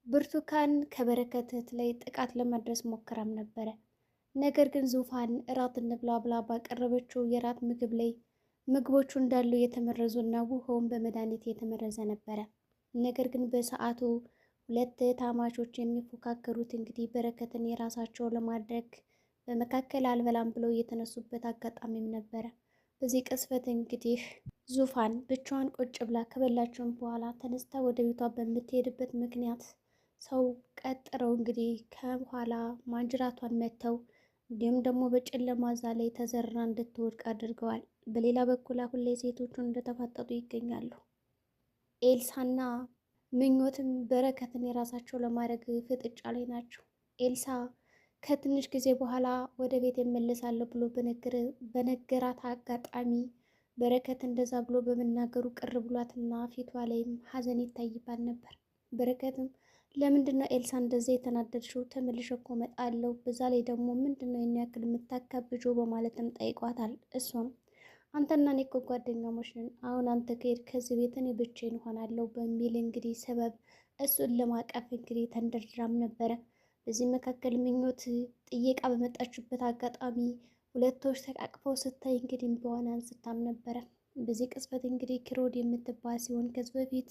ብርቱካን ከበረከት እህት ላይ ጥቃት ለማድረስ ሞክራም ነበረ። ነገር ግን ዙፋን እራት እንብላ ብላ ባቀረበችው የራት ምግብ ላይ ምግቦቹ እንዳሉ የተመረዙና ውሃውን በመድኃኒት የተመረዘ ነበረ። ነገር ግን በሰዓቱ ሁለት ታማቾች የሚፎካከሩት እንግዲህ በረከትን የራሳቸው ለማድረግ በመካከል አልበላም ብለው የተነሱበት አጋጣሚም ነበረ። በዚህ ቅስፈት እንግዲህ ዙፋን ብቻዋን ቁጭ ብላ ከበላቸውን በኋላ ተነስታ ወደ ቤቷ በምትሄድበት ምክንያት ሰው ቀጥረው እንግዲህ ከኋላ ማንጅራቷን መተው እንዲሁም ደግሞ በጨለማ እዛ ላይ ተዘራ እንድትወድቅ አድርገዋል። በሌላ በኩል አሁን ላይ ሴቶቹን እንደተፋጠጡ ይገኛሉ። ኤልሳና ምኞትም በረከትን የራሳቸው ለማድረግ ፍጥጫ ላይ ናቸው። ኤልሳ ከትንሽ ጊዜ በኋላ ወደ ቤት እመለሳለሁ ብሎ በነገራት አጋጣሚ በረከት እንደዛ ብሎ በመናገሩ ቅር ብሏትና ፊቷ ላይም ሀዘን ይታይባል ነበር። በረከትም ለምንድነው ኤልሳ እንደዚህ የተናደድሽው? ተመልሼ እኮ እመጣለሁ። በዛ ላይ ደግሞ ምንድነው ይህን ያክል የምታካብጆ? በማለትም ጠይቋታል። እሷም አንተና እኔ እኮ ጓደኛሞች ነን። አሁን አንተ ከሄድ ከዚህ ቤት እኔ ብቻዬን እሆናለሁ በሚል እንግዲህ ሰበብ እሱን ለማቀፍ እንግዲህ ተንደርድራም ነበረ። በዚህ መካከል ምኞት ጥየቃ በመጣችበት አጋጣሚ ሁለቶች ተቃቅፈው ስታይ እንግዲህ በሆነ አንስታም ነበረ። በዚህ ቅጽበት እንግዲህ ኪሮድ የምትባል ሲሆን ከዚህ በፊት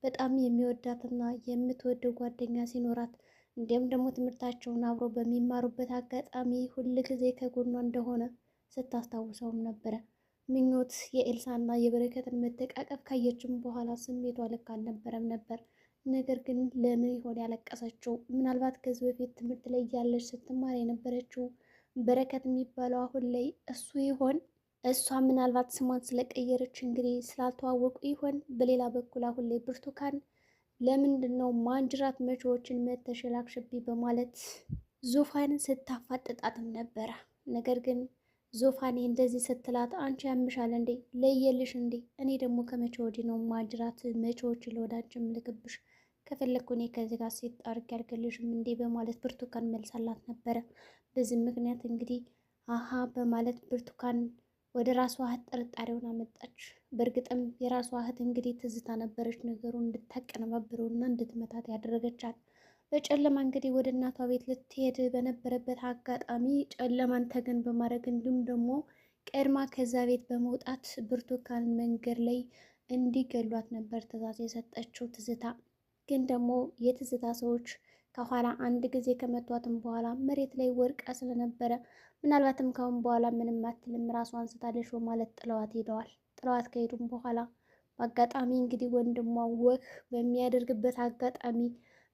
በጣም የሚወዳትና የምትወደው ጓደኛ ሲኖራት እንዲሁም ደግሞ ትምህርታቸውን አብሮ በሚማሩበት አጋጣሚ ሁል ጊዜ ከጎኗ እንደሆነ ስታስታውሰውም ነበረ። ምኞት የኤልሳና የበረከትን መተቃቀፍ ካየችም በኋላ ስሜቷ ልክ አልነበረም ነበር። ነገር ግን ለምን ይሆን ያለቀሰችው? ምናልባት ከዚህ በፊት ትምህርት ላይ ያለች ስትማር የነበረችው በረከት የሚባለው አሁን ላይ እሱ ይሆን? እሷ ምናልባት ስሟን ስለቀየረች እንግዲህ ስላልተዋወቁ ይሆን? በሌላ በኩል አሁን ላይ ብርቱካን ለምንድን ነው ማንጅራት መቼዎችን መተሸላክሽቢ በማለት ዙፋንን ስታፋጥጣትም ነበረ። ነገር ግን ዙፋኔ እንደዚህ ስትላት አንቺ ያምሻል እንዴ? ለየልሽ እንዴ? እኔ ደግሞ ከመቼ ወዲህ ነው ማንጅራት መቼዎችን ለወዳጅ ምልክብሽ? ከፈለግኩ እኔ ከዚህ ጋር ሴት አድርጌ አልገልሽም እንዴ? በማለት ብርቱካን መልሳላት ነበረ። በዚህ ምክንያት እንግዲህ አሀ በማለት ብርቱካን ወደ ራሷ እህት ጥርጣሬውን አመጣች። በእርግጥም የራሷ እህት እንግዲህ ትዝታ ነበረች ነገሩን እንድታቀነባብረውና እንድትመታት ያደረገቻት። በጨለማ እንግዲህ ወደ እናቷ ቤት ልትሄድ በነበረበት አጋጣሚ ጨለማን ተገን በማድረግ እንዲሁም ደግሞ ቀድማ ከዛ ቤት በመውጣት ብርቱካን መንገድ ላይ እንዲገሏት ነበር ትዕዛዝ የሰጠችው ትዝታ። ግን ደግሞ የትዝታ ሰዎች ከኋላ አንድ ጊዜ ከመቷትም በኋላ መሬት ላይ ወድቃ ስለነበረ ምናልባትም ካሁን በኋላ ምንም አትልም ራሷን አንስታለች በማለት ጥለዋት ሄደዋል። ጥለዋት ከሄዱም በኋላ በአጋጣሚ እንግዲህ ወንድሟ ወክ በሚያደርግበት አጋጣሚ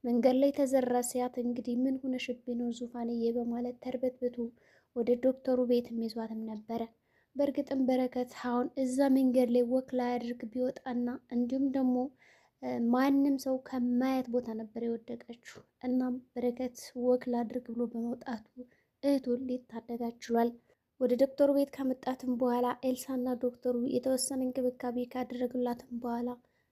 መንገድ ላይ ተዘራ ሲያት እንግዲህ ምን ሆነሽብኝ ነው ዙፋንዬ? በማለት ተርበትብቶ ወደ ዶክተሩ ቤት ይዟትም ነበረ። በእርግጥም በረከት አሁን እዛ መንገድ ላይ ወክ ላይ አድርግ ቢወጣና እንዲሁም ደግሞ ማንም ሰው ከማየት ቦታ ነበር የወደቀችው። እናም በረከት ወክ ላድርግ ብሎ በመውጣቱ እህቱን ሊታደጋት ችሏል። ወደ ዶክተሩ ቤት ካመጣትም በኋላ ኤልሳና ዶክተሩ የተወሰነ እንክብካቤ ካደረጉላትም በኋላ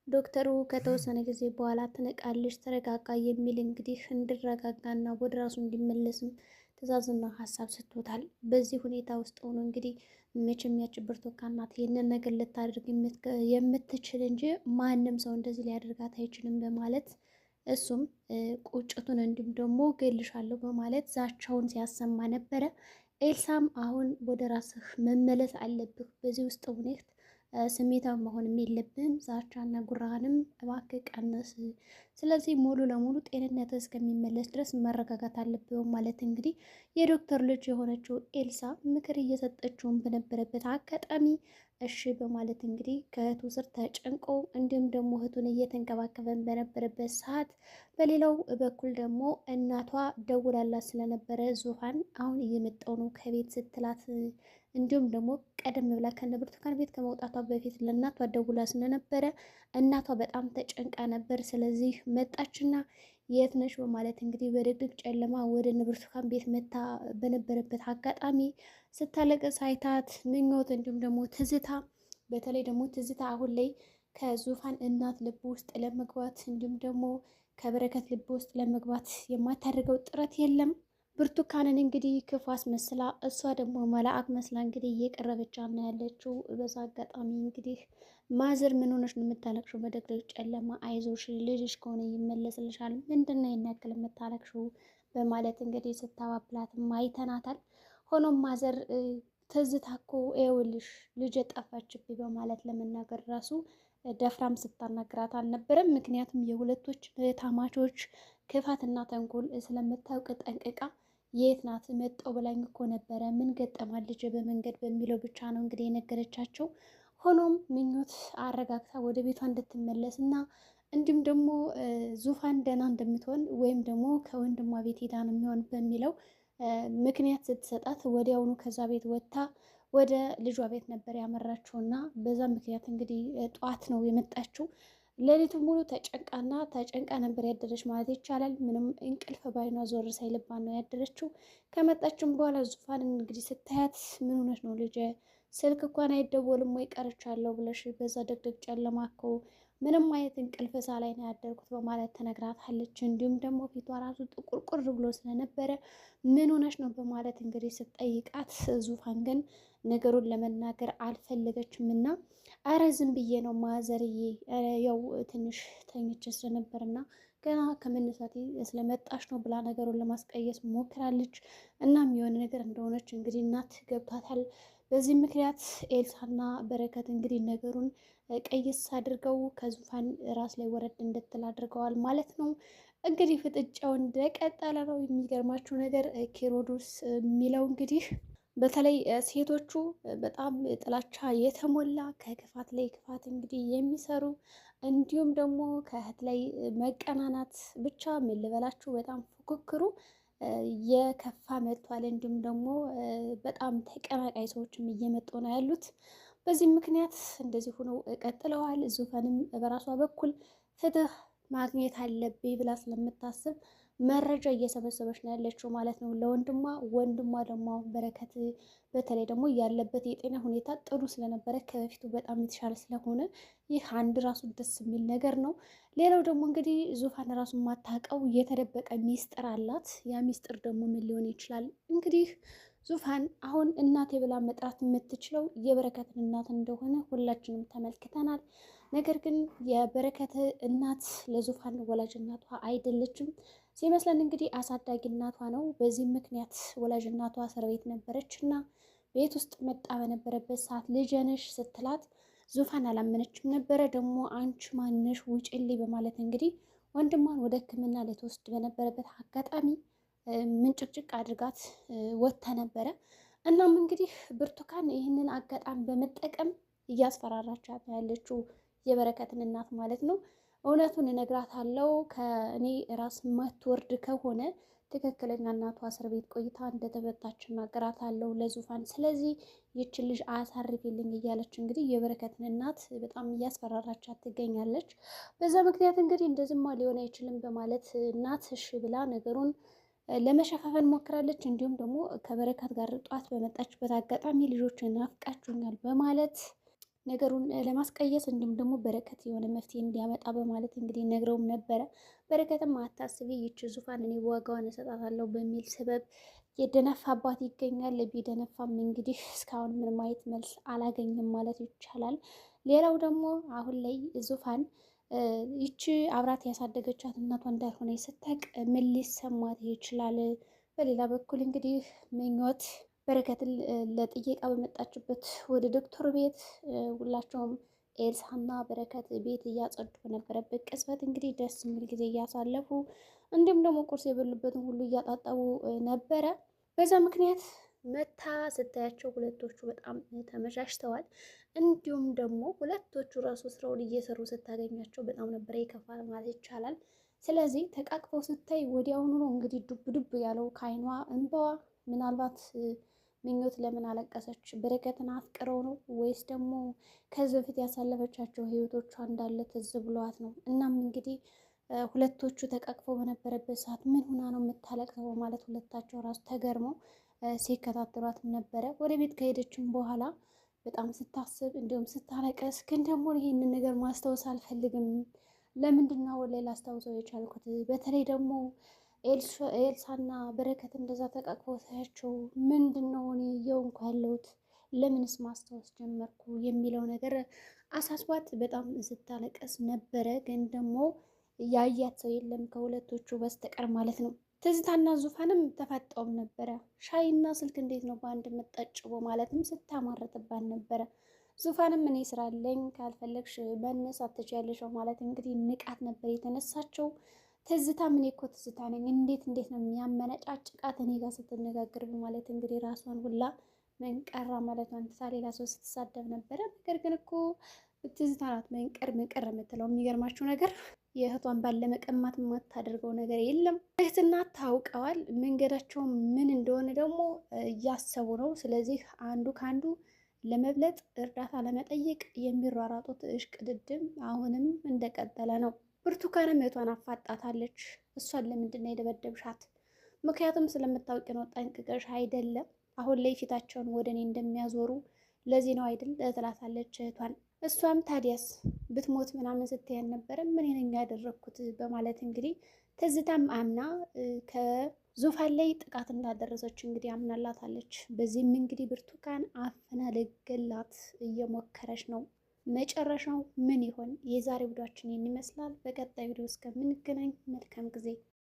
ዶክተሩ ከተወሰነ ጊዜ በኋላ ትነቃለች፣ ተረጋጋ የሚል እንግዲህ እንዲረጋጋና ወደ ራሱ እንዲመለስም ትዕዛዝና ሀሳብ ሰጥቶታል። በዚህ ሁኔታ ውስጥ ሆኖ እንግዲህ መቼም ያች ብርቱካን ናት ይህንን ነገር ልታደርግ የምትችል እንጂ ማንም ሰው እንደዚህ ሊያደርጋት አይችልም በማለት እሱም ቁጭቱን እንዲሁም ደግሞ ገልሻለሁ በማለት ዛቻውን ሲያሰማ ነበረ። ኤልሳም አሁን ወደ ራስህ መመለስ አለብህ፣ በዚህ ውስጥ ሁኔት ስሜታዊ መሆንም የለብህም፣ ዛቻና ጉራህንም እባክህ ቀነስ፣ ስለዚህ ሙሉ ለሙሉ ጤንነት እስከሚመለስ ድረስ መረጋጋት አለብህ ማለት እንግዲህ የዶክተር ልጅ የሆነችው ኤልሳ ምክር እየሰጠችውን በነበረበት አጋጣሚ እሺ በማለት እንግዲህ ከእህቱ ስር ተጨንቆ እንዲሁም ደግሞ እህቱን እየተንከባከበን በነበረበት ሰዓት በሌላው በኩል ደግሞ እናቷ ደውላላት ስለነበረ ዙፋን አሁን እየመጣው ነው ከቤት ስትላት እንዲሁም ደግሞ ቀደም ብላ ከነ ብርቱካን ቤት ከመውጣቷ በፊት ለእናቷ ደውላ ስለነበረ እናቷ በጣም ተጨንቃ ነበር። ስለዚህ መጣችና የት ነሽ በማለት እንግዲህ በድቅድቅ ጨለማ ወደ እነ ብርቱካን ቤት መታ በነበረበት አጋጣሚ ስታለቅስ አይታት ምኞት እንዲሁም ደግሞ ትዝታ፣ በተለይ ደግሞ ትዝታ አሁን ላይ ከዙፋን እናት ልብ ውስጥ ለመግባት እንዲሁም ደግሞ ከበረከት ልብ ውስጥ ለመግባት የማታደርገው ጥረት የለም። ብርቱካንን እንግዲህ ክፉ አስመስላ እሷ ደግሞ መልአክ መስላ እንግዲህ እየቀረበች ነው ያለችው። በዛ አጋጣሚ እንግዲህ ማዘር ምን ሆነሽ ነው የምታለቅሽው? በደግረግ ጨለማ አይዞሽ ልጅሽ ከሆነ ይመለስልሻል። ምንድነው ይሄን ያክል የምታለቅሽው? በማለት እንግዲህ ስታባብላትም አይተናታል። ሆኖም ማዘር ትዝታ እኮ ይኸውልሽ ልጅ ጠፋችብኝ በማለት ለመናገር ራሱ ደፍራም ስታናግራት አልነበረም። ምክንያቱም የሁለቶች ታማቾች ክፋትና ተንኮል ስለምታውቅ ጠንቅቃ የት ናት መጣው ብላኝ እኮ ነበረ ምን ገጠማል ልጅ በመንገድ በሚለው ብቻ ነው እንግዲህ የነገረቻቸው። ሆኖም ምኞት አረጋግታ ወደ ቤቷ እንድትመለስ እና እንዲሁም ደግሞ ዙፋን ደህና እንደምትሆን ወይም ደግሞ ከወንድሟ ቤት ሄዳ ነው የሚሆን በሚለው ምክንያት ስትሰጣት ወዲያውኑ ከዛ ቤት ወጥታ ወደ ልጇ ቤት ነበር ያመራችው እና በዛ ምክንያት እንግዲህ ጠዋት ነው የመጣችው። ሌሊቱ ሙሉ ተጨንቃ ነበር ያደረች ማለት ይቻላል። ምንም እንቅልፍ ባይኗ ዞር ሳይልባን ነው ያደረችው። ከመጣችም በኋላ ዙፋን እንግዲህ ስታያት ምን ሆነች ነው ልጄ ስልክ እንኳን አይደወልም ወይ ቀርቻለሁ ብለሽ በዛ ድቅድቅ ጨለማ እኮ ምንም አይነት እንቅልፍ ሳላይ ነው ያደርኩት በማለት ተነግራታለች። እንዲሁም ደግሞ ፊቷ ራሱ ጥቁርቁር ብሎ ስለነበረ ምን ሆነች ነው በማለት እንግዲህ ስትጠይቃት ዙፋን ግን ነገሩን ለመናገር አልፈለገችም እና አረ ዝም ብዬ ነው ማዘርዬ፣ ያው ትንሽ ተኝቼ ስለነበርና ገና ከመነሳቴ ስለመጣሽ ነው ብላ ነገሩን ለማስቀየስ ሞክራለች። እናም የሆነ ነገር እንደሆነች እንግዲህ እናት ገብቷታል። በዚህ ምክንያት ኤልሳና በረከት እንግዲህ ነገሩን ቀይስ አድርገው ከዙፋን ራስ ላይ ወረድ እንድትል አድርገዋል ማለት ነው። እንግዲህ ፍጥጫው እንደቀጠለ ነው። የሚገርማችሁ ነገር ኪሮዶስ የሚለው እንግዲህ በተለይ ሴቶቹ በጣም ጥላቻ የተሞላ ከክፋት ላይ ክፋት እንግዲህ የሚሰሩ እንዲሁም ደግሞ ከእህት ላይ መቀናናት ብቻ ምን ልበላችሁ በጣም ፉክክሩ የከፋ መጥቷል። እንዲሁም ደግሞ በጣም ተቀናቃይ ሰዎችም እየመጡ ነው ያሉት። በዚህ ምክንያት እንደዚህ ሆነው ቀጥለዋል። ዙፋንም በራሷ በኩል ፍትህ ማግኘት አለብኝ ብላ ስለምታስብ መረጃ እየሰበሰበች ነው ያለችው ማለት ነው ለወንድሟ። ወንድሟ ደግሞ በረከት በተለይ ደግሞ ያለበት የጤና ሁኔታ ጥሩ ስለነበረ ከበፊቱ በጣም የተሻለ ስለሆነ ይህ አንድ ራሱ ደስ የሚል ነገር ነው። ሌላው ደግሞ እንግዲህ ዙፋን ራሱ የማታውቀው የተደበቀ ሚስጥር አላት። ያ ሚስጥር ደግሞ ምን ሊሆን ይችላል? እንግዲህ ዙፋን አሁን እናቴ ብላ መጥራት የምትችለው የበረከትን እናት እንደሆነ ሁላችንም ተመልክተናል። ነገር ግን የበረከት እናት ለዙፋን ወላጅ እናቷ አይደለችም ሲመስለን እንግዲህ አሳዳጊ እናቷ ነው። በዚህም ምክንያት ወላጅ እናቷ እስር ቤት ነበረች እና ቤት ውስጥ መጣ በነበረበት ሰዓት ልጄ ነሽ ስትላት ዙፋን አላመነችም ነበረ። ደግሞ አንቺ ማንሽ ውጭልኝ በማለት እንግዲህ ወንድሟን ወደ ሕክምና ልትወስድ በነበረበት አጋጣሚ ምንጭቅጭቅ አድርጋት ወጥታ ነበረ። እናም እንግዲህ ብርቱካን ይህንን አጋጣሚ በመጠቀም እያስፈራራቻት ያለችው የበረከትን እናት ማለት ነው። እውነቱን እነግራታለሁ ከእኔ ራስ ማትወርድ ከሆነ ትክክለኛ እናቷ እስር ቤት ቆይታ እንደተበታች እናገራታለሁ ለዙፋን። ስለዚህ ይችን ልጅ አሳርፊልኝ እያለች እንግዲህ የበረከትን እናት በጣም እያስፈራራቻት ትገኛለች። በዛ ምክንያት እንግዲህ እንደዚህማ ሊሆን አይችልም በማለት እናት እሺ ብላ ነገሩን ለመሸፋፈን ሞክራለች። እንዲሁም ደግሞ ከበረከት ጋር ጧት በመጣችበት አጋጣሚ ልጆችን ናፍቃችሁኛል በማለት ነገሩን ለማስቀየስ እንዲሁም ደግሞ በረከት የሆነ መፍትሄ እንዲያመጣ በማለት እንግዲህ ነግረውም ነበረ። በረከትም አታስቢ ይች ዙፋን እኔ ዋጋዋን እሰጣታለሁ በሚል ሰበብ የደነፋባት ይገኛል። ቢደነፋም እንግዲህ እስካሁን ምንም አይነት መልስ አላገኝም ማለት ይቻላል። ሌላው ደግሞ አሁን ላይ ዙፋን ይቺ አብራት ያሳደገቻት እናቷ እንዳልሆነ ስታውቅ ምን ሊሰማት ይችላል? በሌላ በኩል እንግዲህ ምኞት በረከትን ለጥየቃ በመጣችበት ወደ ዶክተር ቤት ሁላቸውም ኤልሳና በረከት ቤት እያጸዱ በነበረበት ቅጽበት እንግዲህ ደስ የሚል ጊዜ እያሳለፉ እንዲሁም ደግሞ ቁርስ የበሉበትን ሁሉ እያጣጠቡ ነበረ። በዛ ምክንያት መታ ስታያቸው ሁለቶቹ በጣም ተመሻሽተዋል። እንዲሁም ደግሞ ሁለቶቹ ራሱ ስራውን እየሰሩ ስታገኛቸው በጣም ነበረ የከፋ ማለት ይቻላል። ስለዚህ ተቃቅፈው ስታይ ወዲያውኑ ነው እንግዲህ ዱብ ዱብ ያለው ከአይኗ እንባዋ። ምናልባት ምኞት ለምን አለቀሰች? በረከትን አፍቅረው ነው ወይስ ደግሞ ከዚህ በፊት ያሳለፈቻቸው ህይወቶቿ እንዳለ ትዝ ብሏት ነው? እናም እንግዲህ ሁለቶቹ ተቃቅፈው በነበረበት ሰዓት ምን ሆና ነው የምታለቅሰው ማለት ሁለታቸው ራሱ ተገርመው ሲከታተሏት ነበረ። ወደ ቤት ከሄደችም በኋላ በጣም ስታስብ እንዲሁም ስታለቀስ፣ ግን ደግሞ ይህንን ነገር ማስታወስ አልፈልግም። ለምንድን ነው ላይ ላስታውሰው የቻልኩት? በተለይ ደግሞ ኤልሳና በረከት እንደዛ ተቃቅፈው ሳያቸው ምንድን ነው እኔ እየሆንኩ ያለሁት ለምንስ ማስታወስ ጀመርኩ የሚለው ነገር አሳስቧት በጣም ስታለቀስ ነበረ። ግን ደግሞ ያያት ሰው የለም ከሁለቶቹ በስተቀር ማለት ነው። ትዝታና ዙፋንም ተፋጠውም ነበረ። ሻይና ስልክ እንዴት ነው በአንድ የምጠጭቦ ማለትም ስታማረጥባት ነበረ። ዙፋንም እኔ ስራ አለኝ ካልፈለግሽ መነሳት ትችያለሽ ማለት እንግዲህ ንቃት ነበር የተነሳቸው። ትዝታ ምን እኮ ትዝታ ነኝ እንዴት ነው የሚያመነጫጭቃት እኔ ጋር ስትነጋገር በማለት እንግዲህ ራሷን ሁላ መንቀራ ማለቷን ትታ ሌላ ሰው ስትሳደብ ነበረ። ነገር ግን እኮ ትዝታ ናት መንቀር የምትለው። የሚገርማችሁ ነገር የእህቷን ባል ለመቀማት የማታደርገው ነገር የለም። እህትና ታውቀዋል። መንገዳቸው ምን እንደሆነ ደግሞ እያሰቡ ነው። ስለዚህ አንዱ ከአንዱ ለመብለጥ እርዳታ ለመጠየቅ የሚሯሯጡት እሽቅድድም አሁንም እንደቀጠለ ነው። ብርቱካንም እህቷን አፋጣታለች። እሷን ለምንድን ነው የደበደብሻት? ምክንያቱም ስለምታውቂ ነው ጠንቅቀሽ አይደለም አሁን ላይ ፊታቸውን ወደ እኔ እንደሚያዞሩ ለዚህ ነው አይደል ትላታለች እህቷን። እሷም ታዲያስ ብትሞት ምናምን ስትያን ነበረ ምን ነኝ ያደረግኩት በማለት እንግዲህ ትዝታም አምና ከዙፋን ላይ ጥቃት እንዳደረሰች እንግዲህ አምናላታለች። በዚህም እንግዲህ ብርቱካን አፍና ልገላት እየሞከረች ነው። መጨረሻው ምን ይሆን? የዛሬ ቪዲዮአችን ይህን ይመስላል። በቀጣይ ቪዲዮ እስከምንገናኝ መልካም ጊዜ